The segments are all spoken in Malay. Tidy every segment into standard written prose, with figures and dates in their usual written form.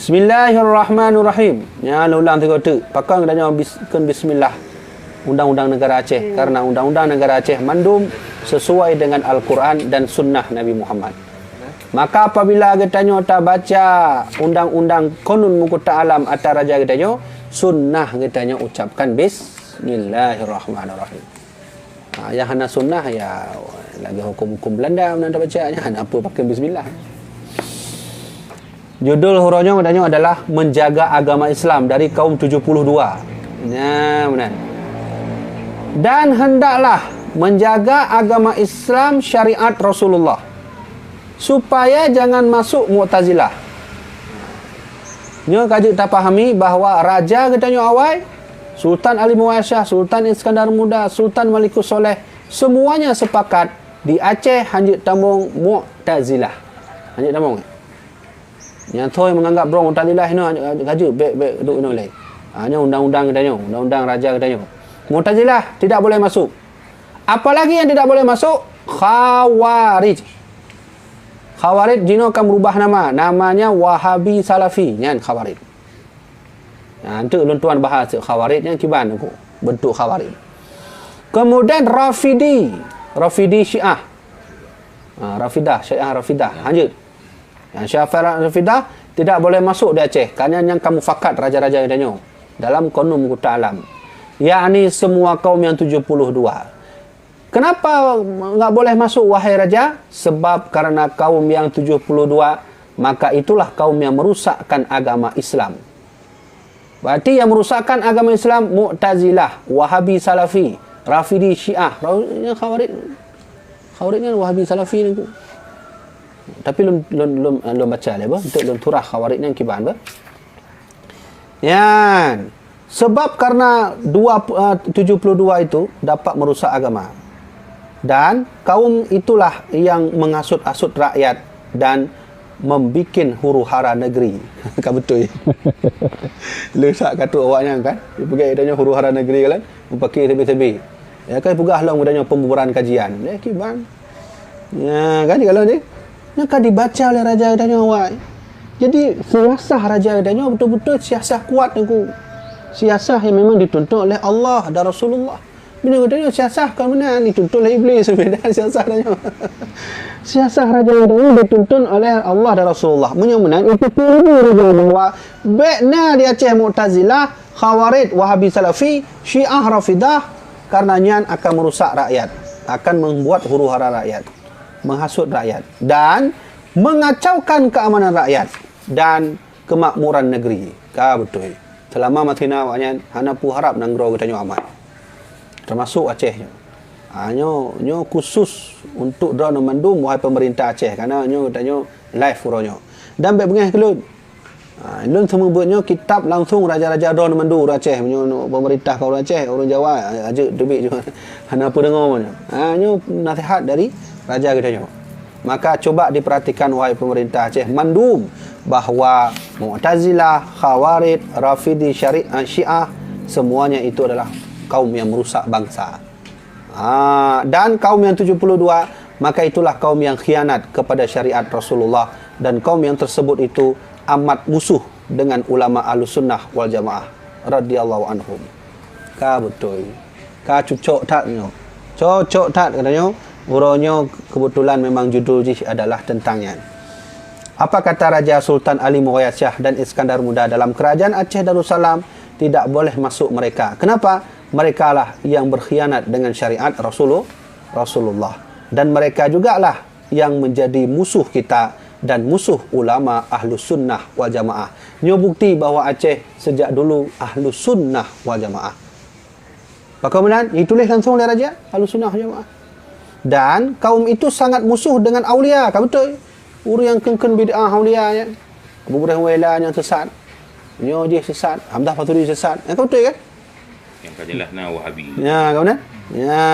Bismillahirrahmanirrahim. Ya, ulang tiga tu. Pakang katanya bismillah. Undang-undang negara Aceh. Karena undang-undang negara Aceh mandum sesuai dengan Al-Quran dan sunnah Nabi Muhammad. Maka apabila katanya tak baca undang-undang konun muka ta'alam atas raja katanya, sunnah katanya ucapkan Bismillahirrahmanirrahim. Yang hana sunnah ya lagi hukum-hukum Belanda nak bacanya, hana apa pakai bismillah. Judul hurufnya katanya adalah menjaga agama Islam dari kaum 72. Ya, benar. Dan hendaklah menjaga agama Islam syariat Rasulullah supaya jangan masuk Mu'tazilah. Nyo kaji tak fahami bahawa raja katanya awal Sultan Ali Muasyah, Sultan Iskandar Muda, Sultan Malikus Soleh, semuanya sepakat di Aceh hanjit tambung Mu'tazilah. Hanjit tambung. Yang Thoy menganggap bro Mu'tazilah ni kaji baik-baik duk ni oleh. Hanya undang-undang katanya, undang-undang raja katanya. Mu'tazilah tidak boleh masuk. Apalagi yang tidak boleh masuk? Khawarij. Khawarij Jino akan berubah nama. Namanya Wahabi Salafi. Yan Khawarij. Nanti tuan bahas Khawarij yang kiban aku. Bentuk Khawarij. Kemudian Rafidi. Rafidi Syiah. Rafidah. Syiah Rafidah. Lanjut. Yang Syiah Rafidah tidak boleh masuk di Aceh. Kerana yang kamu fakat raja-raja yang dalam konum kuta alam. Yakni semua kaum yang 72. Kenapa enggak boleh masuk wahai raja? Sebab karena kaum yang 72, maka itulah kaum yang merusakkan agama Islam. Berarti yang merusakkan agama Islam Mu'tazilah, Wahabi Salafi, Rafidi Syiah, Khawarij. Khawarij ni Wahabi Salafi ni. Tapi belum baca le ba untuk belum turah Khawarij ni kiban ba. Yan. Sebab karena 72 itu dapat merusak agama. Dan kaum itulah yang mengasut-asut rakyat dan membikin huru-hara negeri. Kan betul ya? Lesak kata awaknya kan? Dia pergi adanya huru-hara negeri kan? Mempakai tebi-tebi. Ya kan pegah lah adanya pembubaran kajian. Ya kiban. Ya kan kalau ni. Yang kan dibaca oleh raja adanya awak. Jadi siasah raja adanya betul-betul siasah kuat aku. Siasah yang memang dituntut oleh Allah dan Rasulullah. Bila katanya siasah kan mana dituntut oleh iblis sebenarnya siasah tanya. Siasah raja itu dituntut oleh Allah dan Rasulullah. Menyemenang itu raja bahawa baiknya di Aceh Mu'tazilah, Khawarij, Wahabi Salafi, Syiah Rafidah karenanya akan merusak rakyat, akan membuat huru-hara rakyat, menghasut rakyat dan mengacaukan keamanan rakyat dan kemakmuran negeri. Ka betul. Selama matina awaknya hana pu harap nanggro katanya amat. Termasuk Aceh. Nyo khusus untuk drone mandum wahai pemerintah Aceh kerana nyo katanya live furonyo. Dan baik bengah kelun. Lun semua buatnya kitab langsung raja-raja drone mandu Aceh nyo pemerintah kau Aceh, orang Jawa aja debik juga. Hana apa dengar mana. Nyo nasihat dari raja katanya. Maka coba diperhatikan wahai pemerintah Aceh mandum bahawa Mu'tazilah, Khawarij, Rafidi, Syiah semuanya itu adalah kaum yang merusak bangsa. Dan kaum yang 72, maka itulah kaum yang khianat kepada syariat Rasulullah dan kaum yang tersebut itu amat musuh dengan ulama Ahlussunnah wal Jamaah radhiyallahu anhum. Ka betul. Ka cocok tak nyo. Cocok tak katanya. Uronyo kebetulan memang judul ji adalah tentangnya. Apa kata Raja Sultan Ali Muasyah dan Iskandar Muda dalam kerajaan Aceh Darussalam? Tidak boleh masuk mereka. Kenapa? Mereka lah yang berkhianat dengan syariat Rasulullah. Dan mereka jugalah yang menjadi musuh kita dan musuh ulama Ahlus Sunnah wal Jamaah. Nyo bukti bahawa Aceh sejak dulu Ahlus Sunnah wal Jamaah. Bagaimana? Ditulis langsung oleh Raja Ahlus Sunnah wal Jamaah. Dan kaum itu sangat musuh dengan aulia. Kan betul? Orang yang kengken bid'ah aulia ya. Abu Ibrahim Wailan yang sesat. Nyo dia sesat. Hamdah Faturi sesat. Kan betul kan? Yang kajilah na Wahabi. Ya, kawan. Ya.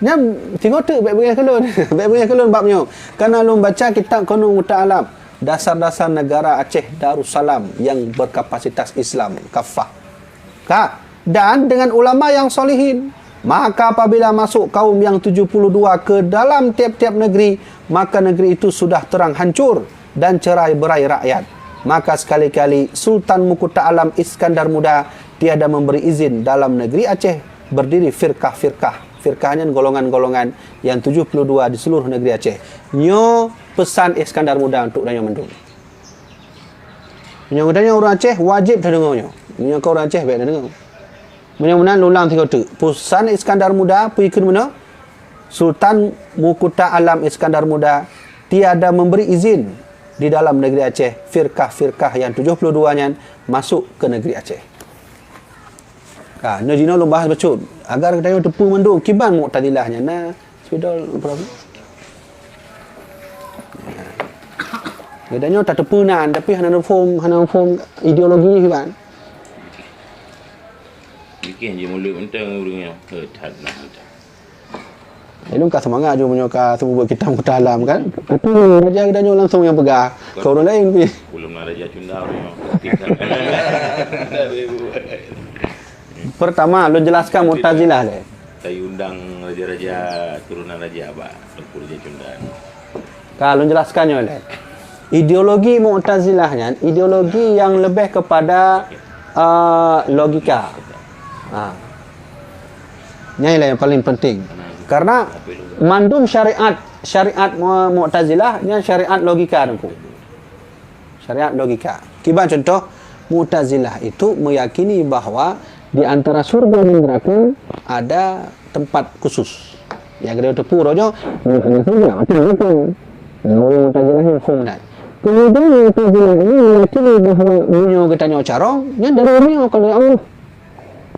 Nyam tengok tu baik-baik kelun. Baik-baik kelun babnya. Karena lu baca kitab Qanun Muta'alam, dasar-dasar negara Aceh Darussalam yang berkapasitas Islam kafah. Dan dengan ulama yang solihin. Maka apabila masuk kaum yang 72 ke dalam tiap-tiap negeri, maka negeri itu sudah terang hancur dan cerai berai rakyat. maka sekali-kali Sultan Mukuta Alam Iskandar Muda tiada memberi izin dalam negeri Aceh berdiri firkah-firkah. Firkahnya golongan-golongan yang 72 di seluruh negeri Aceh. Nyo pesan Iskandar Muda untuk danyo mendung. Nyo danyo orang Aceh wajib dah dengar nyo. Nyo kau orang Aceh baik dah dengar. Mudah-mudahan lulang tiga tu. Pesan Iskandar Muda pergi ke mana? Sultan Mukuta Alam Iskandar Muda tiada memberi izin di dalam negeri Aceh firkah-firkah yang 72-nya masuk ke negeri Aceh. Nah, Jino lu bahas becut agar kita tepu mendung kiban Mu'tazilahnya nah spidol berapa. Gedanya tak tepunan tapi hana form ideologi kiban. Bikin je mulut mentang urangnya. Tad nah. Elung ka semangat je punya ka semua kita Mukuta Alam kan. Itu raja gedanya langsung yang pegang. Kau orang lain pi. Belum nak raja cunda orang. Pertama, lu jelaskan Mu'tazilah le. Saya undang raja-raja turunan raja Abah, Tengku Raja Cundan. Kalau jelaskannya le. Ideologi Mu'tazilahnya ideologi yang lebih kepada logika. Ini yang paling penting. Karena mandum syariat Mu'tazilah nya syariat logika tu. Syariat logika. Kiban contoh Mu'tazilah itu meyakini bahawa di antara surga dan neraka ada tempat khusus. Yang dia tepu rojo, bukan surga, macam-macam. Orang Mu'tazilah yang khumnat. Kemudian Mu'tazilah ini meyakini bahawa bunyo kita nyo carong, nya dari orang kalau Allah.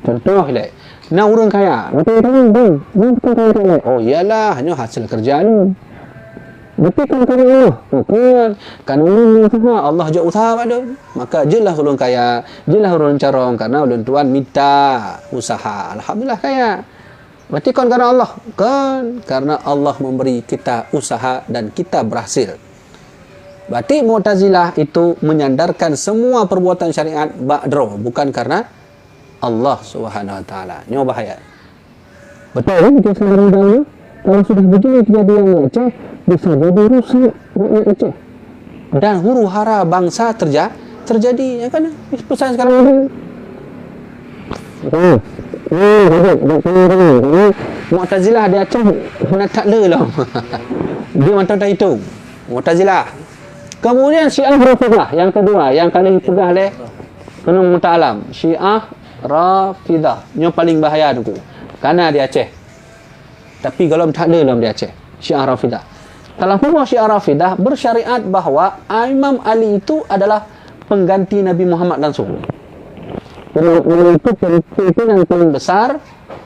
Contoh le. Nah orang kaya, betul bang, kaya. Oh iyalah, hanya hasil kerja ni. Betul kan Allah? Bukan. Kan Allah je usaha pada. Maka jelah ulun kaya, jelah ulun carong karena ulun tuan minta usaha. Alhamdulillah kaya. Berarti kan karena Allah? Kan karena Allah memberi kita usaha dan kita berhasil. Berarti Mu'tazilah itu menyandarkan semua perbuatan syariat ba'dro, bukan karena Allah Subhanahu wa taala. Ini bahaya. Betul kan kita sekarang dahulu? Kalau sudah begini kejadian Aceh, bisa jadi rusak rakyat Aceh. Dan huru hara bangsa terjadi, ya kan? Pesan sekarang ini. Mu'tazilah di Aceh nak tak le lah. Dia macam tak hitung. Mu'tazilah. Kemudian Syiah Rafidah yang kedua, yang kali pegah oleh Gunung Mukuta Alam. Syiah Rafidah. Yang paling bahaya tu. Karena di Aceh. Tapi kalau tak ada dalam di Aceh. Syiah Rafidah. Kalau Syiah Rafidah bersyariat bahawa Imam Ali itu adalah pengganti Nabi Muhammad langsung. Ali itu pimpinan paling besar,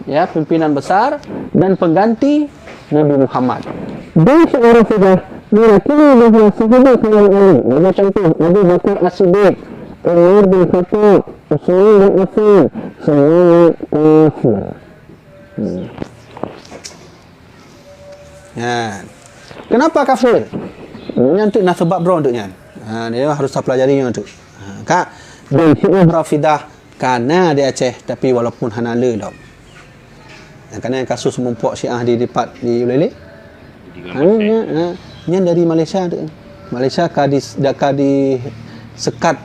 ya, pimpinan besar dan pengganti Nabi Muhammad. Dan Syiah Rafidah meyakini bahawa sahabat Imam Ali, macam tu, Abu Bakar As-Siddiq, Umar bin Khattab, Utsman bin Affan, semua kafir. Ya. Kenapa kafir? Nanti nak sebab bro untuknya. Dia harus pelajari yang tu. Kak, dan Syiah Rafidah karena di Aceh tapi walaupun hana le dah. Kerana kasus mempok Syiah di Lipat di Ulele. Yang dari Malaysia tu. Malaysia kadi sekat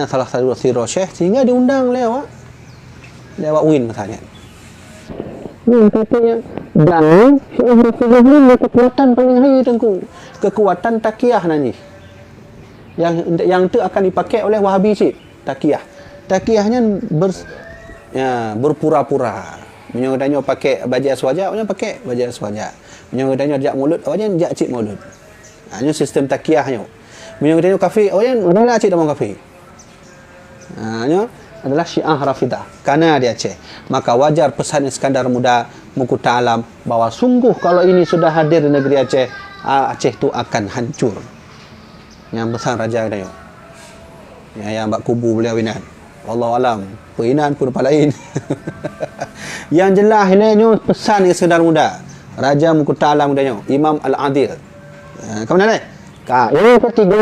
salah satu siro Syekh sehingga diundang lewat win misalnya. Katanya dan Syiah Rafidah ni kekuatan paling hari tengku. Kekuatan takiyah nanti. Yang itu akan dipakai oleh Wahabi cik. Takiyah. Takiyahnya berpura-pura. Menyodanya pakai baju aswaja, orang pakai baju aswaja. Menyodanya jak mulut, orang jak cik mulut. Hanya sistem takiyahnya. Menyodanya kafir, orang adalah cik dalam kafir. Hanya adalah Syiah Rafidah karena di Aceh. Maka wajar pesan Iskandar Muda Mukuta Alam bahawa sungguh kalau ini sudah hadir di negeri Aceh, Aceh itu akan hancur. Yang besar raja kita yang bak kubu beliau inan. Wallahu alam. Perinan pun apa lain. Yang jelas ini pesan Iskandar Muda, Raja Mukuta Alam kita Imam Al-Adil. Kemana ni? Yang ketiga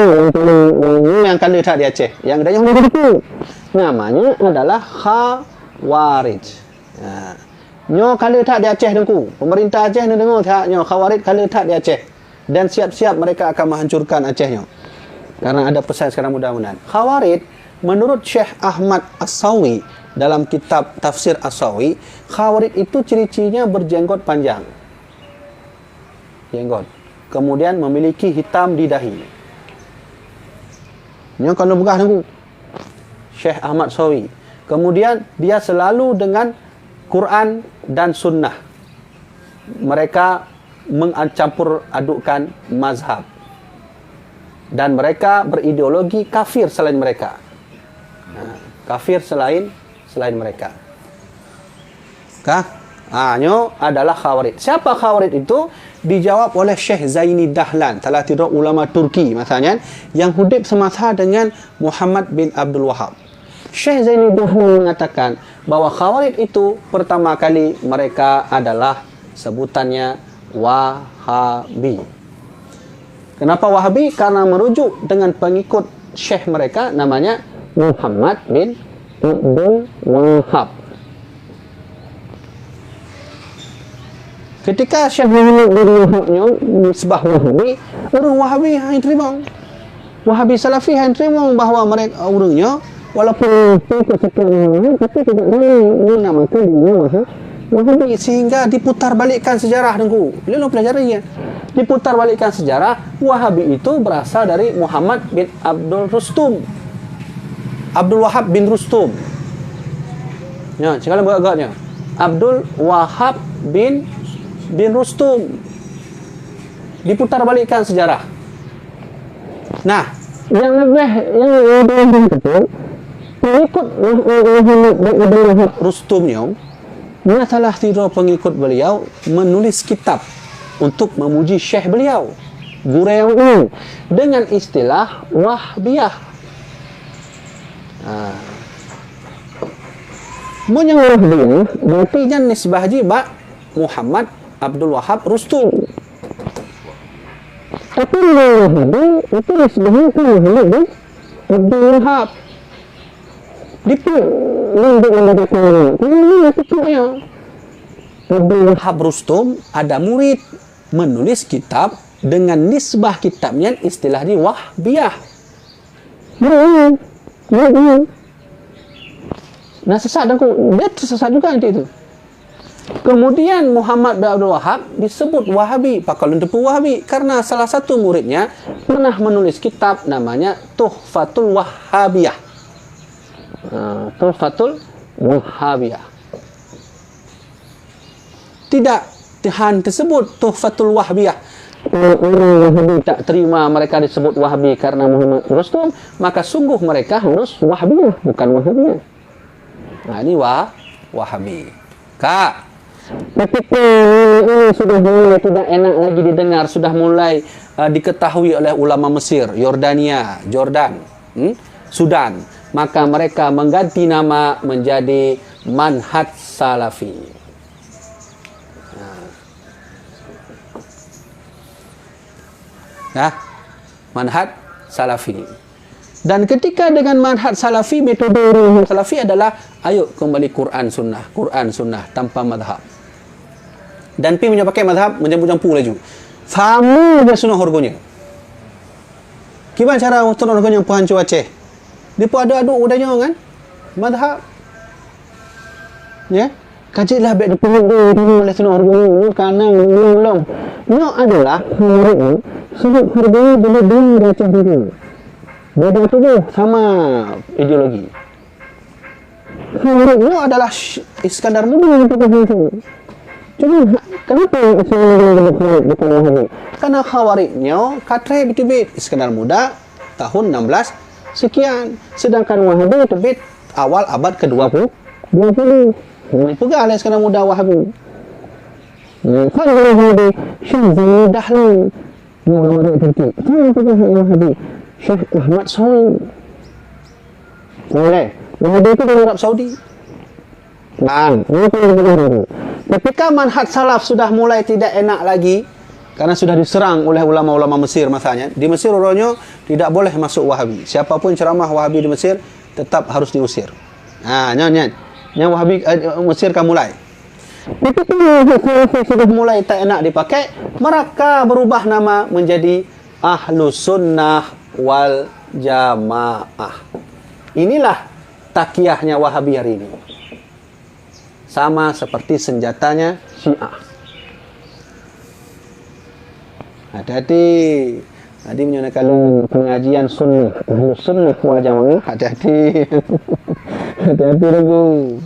yang kali tak di Aceh, yang kita yang kedua namanya adalah Khawarij. Nyo kali tak di Aceh dengku. Pemerintah Aceh ni dengar tak nyo Khawarij kali tak di Aceh. Dan siap-siap mereka akan menghancurkan Aceh nyo. Karena ada pesan sekarang mudah-mudahan. Khawarij, menurut Syekh Ahmad As-Sawi dalam kitab Tafsir As-Sawi, Khawarij itu ciri-cirinya berjenggot panjang. Jenggot. Kemudian memiliki hitam di dahi. Ini kalau begah nunggu. Syekh Ahmad Sawi. Kemudian dia selalu dengan Quran dan Sunnah. Mereka mencampur adukkan mazhab. Dan mereka berideologi kafir selain mereka. Kafir selain mereka. Nyo adalah Khawarij. Siapa Khawarij itu? Dijawab oleh Syekh Zaini Dahlan, salah satu ulama Turki masanya, yang hidup semasa dengan Muhammad bin Abdul Wahab. Syekh Zaini Dahlan mengatakan bahawa Khawarij itu pertama kali mereka adalah sebutannya Wahabi. Kenapa Wahabi? Karena merujuk dengan pengikut Syekh mereka namanya Muhammad bin Abdul Wahab. Ketika Syekh Muhammad bin Wahabnya nisbah Wahabi, orang Wahabi yang terima. Wahabi Salafi yang terima bahawa mereka orangnya walaupun sekian tapi tidak menamakan dirinya Wahabi, sehingga diputar balikkan sejarah dengku. Beliau pelajarinya. Diputar balikkan sejarah, Wahabi itu berasal dari Muhammad bin Abdul Rustum. Abdul Wahab bin Rustum. Ya, sekali agaknya. Abdul Wahab bin Rustum. Diputar balikkan sejarah. Nah, yang pengikut Muhammad bin Abdul Wahab Rustumnya, salah satu pengikut beliau menulis kitab untuk memuji syekh beliau, Gurayang ini, dengan istilah Wahbiyah. Yang Wahbiyah berarti jangan nisbah jiba Muhammad Abdul Wahab Rustum. Tapi Wahabi itu nisbahnya ke Muhammad bin Abdul Wahab. Abdul Wahab Rustum ada murid menulis kitab dengan nisbah kitabnya istilah di Wahbiyah. Nah, sesat aku. Dia tersesat juga nanti itu. Kemudian Muhammad bin Abdul Wahab disebut Wahabi, pakalun tepu Wahabi, karena salah satu muridnya pernah menulis kitab namanya Tuhfatul Wahhabiyah. Tuhfatul Wahhabiyah. Tidak Tuhan tersebut Tuhfatul Wahhabiyah. Orang Wahabi tak terima mereka disebut Wahabi karena Muhammad Rustum, maka sungguh mereka harus Wahhabiyah, bukan Wahhabiyah. Nah, ini Wahabi. Kak, ketika ini sudah mulai tidak enak lagi didengar, sudah mulai diketahui oleh ulama Mesir, Yordania, Jordan, Sudan, maka mereka mengganti nama menjadi Manhaj Salafi. Manhaj Salafi. Dan ketika dengan manhaj Salafi, metode manhaj Salafi adalah ayo kembali Quran Sunnah tanpa madhab. Dan pi punya pakai madhab mencampur-campur laju. Sama je sunnah harganya. Gimana cara sunnah harganya puan Aceh? Dia pun ada aduk udahnya kan? Madhab. Ya. Kajilah baik depan oleh sunnah harganya karena belum. Ini adalah sebab harganya bila dia baca diri. Beda tubuh sama ideologi. Khawarijnya adalah Iskandar Muda yang kita tahu. Cuma kenapa bukan Wahabi? Karena Khawarijnya katre bitubit Iskandar Muda tahun 16 sekian, sedangkan Wahabi terbit awal abad ke-20. Ini pegah oleh Iskandar Muda Wahabi. Kalau Wahabi Syekh Dahlan Wahabi tertik. Kalau pegah Wahabi Syekh Ahmad Sawi. Boleh. Wahabi itu dari Arab Saudi. Ketika manhaj salaf sudah mulai tidak enak lagi karena sudah diserang oleh ulama-ulama Mesir masanya. Di Mesir orangnya tidak boleh masuk Wahabi. Siapapun ceramah Wahabi di Mesir tetap harus diusir. Yang Wahabi Mesir kan mulai. Ketika sudah mulai tak enak dipakai, mereka berubah nama menjadi Ahlus Sunnah wal jamaah. Inilah takiyahnya Wahabi hari ini. Sama seperti senjatanya Syiah. Hati-hati. Tadi menyatakan kalau pengajian sunnah, sunnah wal jamaah, hati-hati. Hati-hati dulu.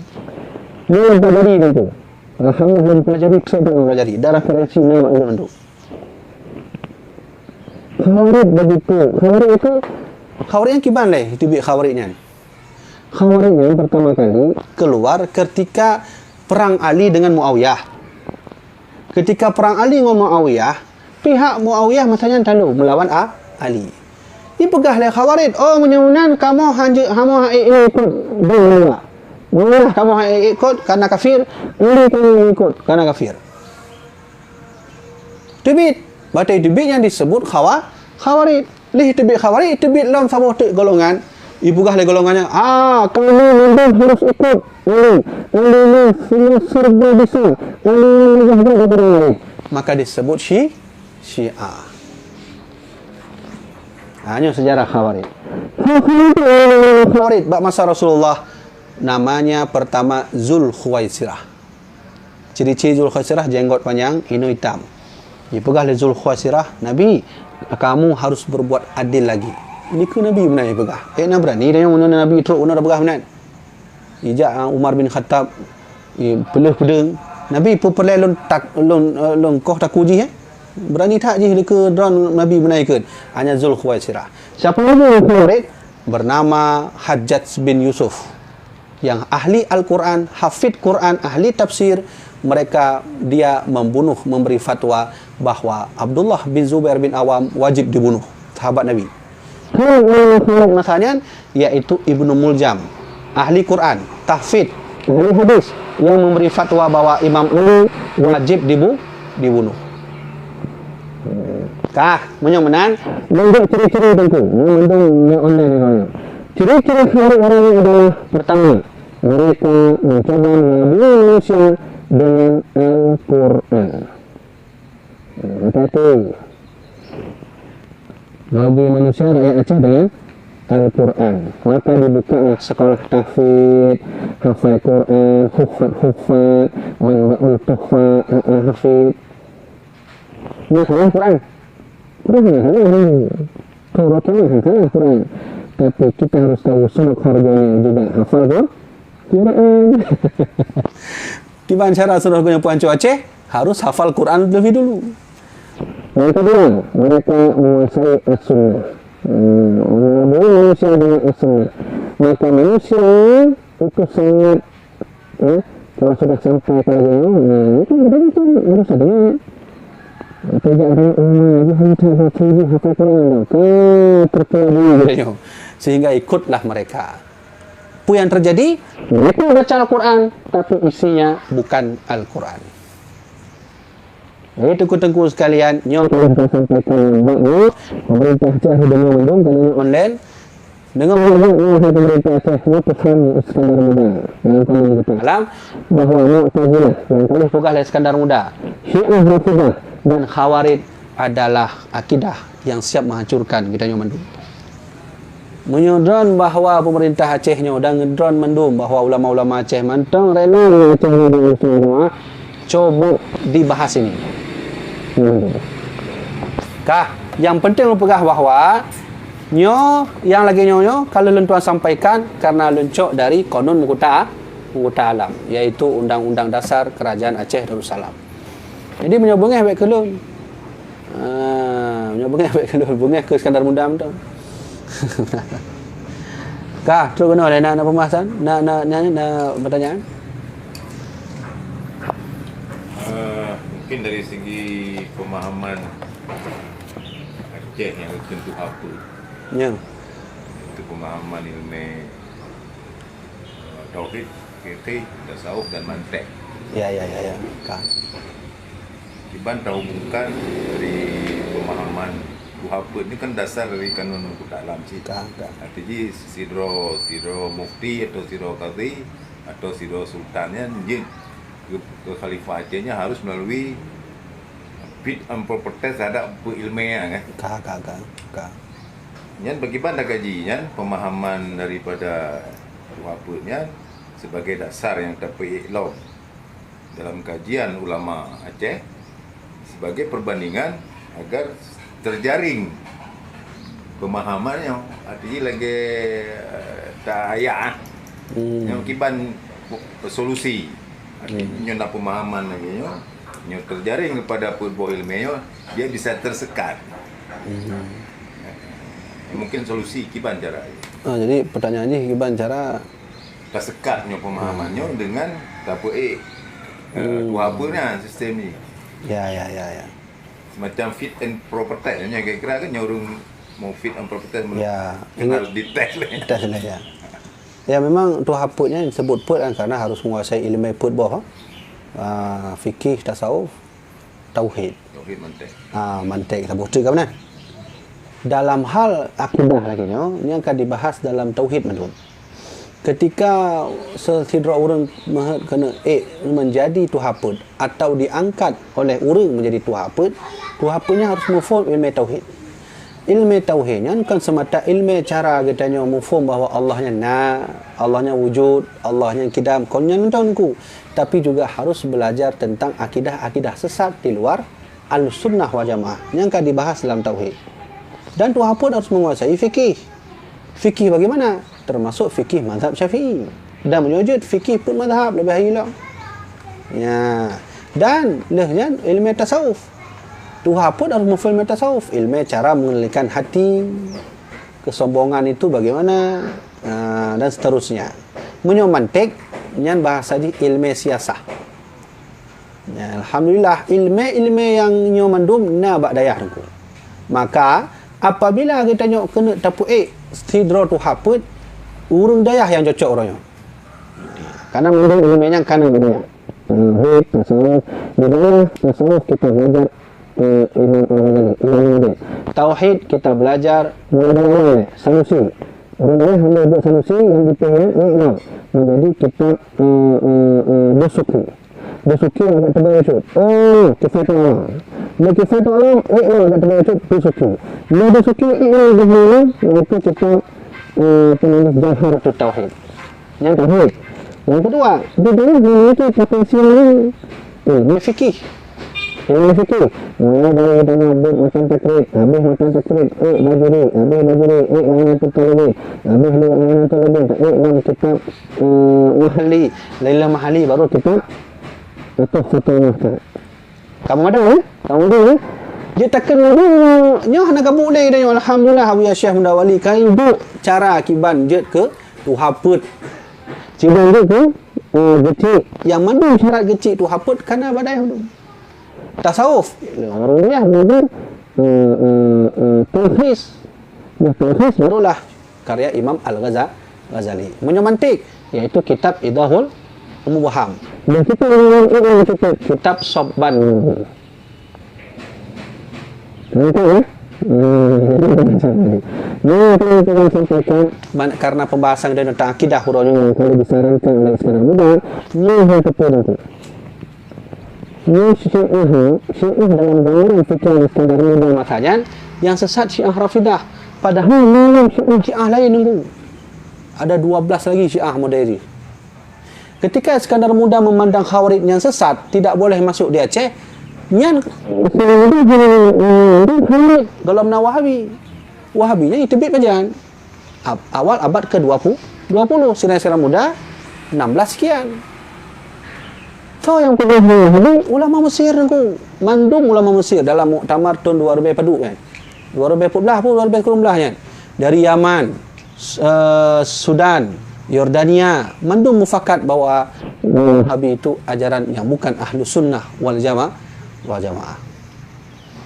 Ini yang pelajari itu. Alhamdulillah belum pelajari, saya belum pelajari. Darah referensi nama ulama itu. Khawarij begitu. Khawarij itu, Khawarij yang gimana lah? Itu biar Khawarijnya. Khawarijnya pertama kali keluar ketika perang Ali dengan Muawiyah. Ketika perang Ali dengan Muawiyah, pihak Muawiyah masanya lalu melawan Ali. Dipegah oleh Khawarij. Oh, menyunan kamu ikut bala. Mula kamu ikut karena kafir, ini kamu ikut karena kafir. Tibit, batai tibit yang disebut Khawarij. Lih tibit Khawarij, tibit dalam sama golongan. Dipegah oleh golongannya. Kamu memang harus ikut. Ini serba besar. Maka disebut Syiah. Hanya sejarah Khawarij. Khawarij bak masa Rasulullah namanya pertama Zul Khuwaisirah. Ciri-ciri Zul Khuwaisirah jenggot panjang, hino hitam. Dipegah oleh Zul Khuwaisirah, Nabi, kamu harus berbuat adil lagi. Ini ke Nabi benar dipegah. Nak berani dia yang Nabi teruk benar pegah benar. Ijak Umar bin Khattab pelih pedeng. Nabi pun perlu lon koh tak uji berani tak je ke drone Nabi menaikkan. Hanya Zul Khuwaisirah. Siapa lagi Khawarij? Bernama Hajjaj bin Yusuf. Yang ahli Al-Quran, hafid Quran, ahli tafsir. Dia membunuh, memberi fatwa bahawa Abdullah bin Zubair bin Awam wajib dibunuh, sahabat Nabi. Masalahnya yaitu Ibnu Muljam, ahli Quran, tahfidz, ahli hadis, yang memberi fatwa bahwa Imam Ali wajib dibunuh. Menang bentuk ciri-ciri tentu bentuk online. Ciri-ciri orang adalah pertama, mereka mencoba mengambil manusia dengan Al-Quran. Hati-hati. Mengambil manusia rakyat Aceh dengan Al-Quran. Maka dibuka sekolah tahfidz, hafal Quran, hufat, manba'ul tuhfat, hafidz. Nah, hafal Quran. Quran. Tapi kita harus tahu suluk harganya juga. Hafal Quran. Di mana cara saudara punya Puancu Aceh harus hafal Quran lebih dulu. Yang kedua, mereka menguasai as-sunnah. Manusia dengan as-sunnah. Maka manusia itu sangat kalau sudah sampai pada itu harus ada tidak ada hanya hafal Quran terpelajari sehingga ikutlah mereka. Apa yang terjadi? Mereka baca Al-Quran tapi isinya bukan Al-Quran. Itu tengku sekalian, nyong sampaikan bagus. Pemerintah Aceh dengan mendung karena online dengan pemerintah Aceh pesan Iskandar Muda yang kami alam bahwa Mu'tazilah yang kali pegah oleh Iskandar Muda, Syiah Rafidah dan Khawarij adalah akidah yang siap menghancurkan kita nyong mendung. Menyodron bahawa pemerintah Acehnya dan ngedron mendung bahawa ulama-ulama Aceh mantang rela Aceh coba dibahas ini. Yang penting pegah bahawa yang lagi nyo kalau lentuan sampaikan karena lencok dari Konun Mughta Alam, iaitu Undang-Undang Dasar Kerajaan Aceh Darussalam. Jadi menyobongnya baik kelun. Menyobongnya baik kelun, bungnya ke Iskandar Muda betul. Terus kena oleh nak pembahasan, nak pertanyaan. Mungkin dari segi pemahaman Aceh yang tentu apa? Ya. Itu pemahaman ilmu tauhid, fikih, tasawuf dan mantek. Ya. Dibantah bukan dari pemahaman Buhaput ini kan dasar dari kanun Mughta Alam sih. Artinya sidro mufti atau sidro qadhi atau sidro sultannya ke Khalifah Acehnya harus melalui fit and proper test terhadap ilmiah kan. Nyan bagi dah kaji nyan pemahaman daripada apa nyan sebagai dasar yang dapat iklom dalam kajian ulama Aceh sebagai perbandingan agar terjaring pemahaman yang artinya lagi tak ayak yang kiban solusi artinya nak pemahaman lagi yang terjaring kepada purbo ilmiah dia bisa tersekat. Mungkin solusi kiban cara. Jadi pertanyaannya kiban cara tersekatnya pemahamannya dengan apa apa sistem ni. Ya. Macam fit and proper test nya kira-kira kan nyorong mau fit and proper test ya, harus dites lah. Tes lah ya. Ya memang tu haputnya disebut put kan karena harus menguasai ilmu put boh. Fikih, tasawuf, tauhid. Tauhid mantek. Mantek kita bukti ke mana? Dalam hal akidah lagi ni akan dibahas dalam tauhid madun. Ketika sesidra orang kena menjadi tu haput atau diangkat oleh orang menjadi tu haputnya harus mufhum ilmu tauhid. Ilmu tauhidnya bukan semata ilmu cara katanya mufhum bahawa Allahnya Allahnya wujud, Allahnya kidam, konnya nontonku. Tapi juga harus belajar tentang akidah-akidah sesat di luar al-sunnah wal jamaah yang akan dibahas dalam tauhid. Dan tu haput harus menguasai fikih. Fikih bagaimana? Termasuk fikih mazhab Syafi'i. Dan menyujud fikih pun mazhab lebih hilang. Ya. Dan lehnya ilmu tasawuf. Tu haput harus mufhum ilmu tasawuf, ilmu cara mengendalikan hati, kesombongan itu bagaimana, dan seterusnya. Menyomantik nyan bahasa di ilmu siasah. Ya, alhamdulillah ilmu yang nyomandum na bak dayah tu. Maka apabila kita nyok kena tapu sidra tu haput urung dayah yang cocok orangnya. Karena mungkin ilmunya kan berbeda. Tasawuf di dalam tasawuf kita belajar tauhid kita belajar mulai solusi. Orang hanya buat solusi yang dipilih menjadi kitab Basuki. Basuki agak tebal usut. Kifat Allah. Bila kifat Allah, agak tebal usut Basuki. Bila Basuki dihulu, itu kitab penulis Jawhar Tauhid. Yang tauhid. Yang kedua, di dalam memiliki potensial ini fikih. Ilmu fikih. Mulai dari kita nyabut macam takrib, habis macam takrib, bajuri, habis bajuri, ayanatul talibin, habis ayanatul talibin, dalam kitab mahali, Laila Mahali, baru kitab atau Fatul Muhtar. Kamu ada Kamu ada dia takkan nyoh nak kabuk leh dan alhamdulillah ya Syekh Mendawali kai bu cara akiban jet ke tu haput. Ciban dia ke gecik yang mana syarat gecik tu haput kerana badai tu. Tasawuf orangnya belajar tauhid. Tauhid barulah karya Imam Al-Ghazali. Menyomantik iaitu kitab Idahul Mubham. Dan kita kitab Sabban. Contoh karena pembahasan dan tentang akidah hurufnya kalau disarankan oleh sekarang muda yang kepada Syiah dalam gambaran fikir standar muda makanya yang sesat Syiah Rafidah padahal malam Syiah lain nunggu ada 12 lagi Syiah Moderi. Ketika Iskandar Muda memandang Khawarij yang sesat tidak boleh masuk di Aceh nyan golongan Wahabi. Wahabinya itu bit kajian awal abad ke-20 Iskandar Muda 16 sekian. So yang pernah ulama Mesir tu mandum ulama Mesir dalam muktamar tahun 2000 padu kan 2014 pun 2019 kan dari Yaman, Sudan, Yordania mandum mufakat bahawa Wahabi itu ajaran yang bukan ahlu sunnah wal jamaah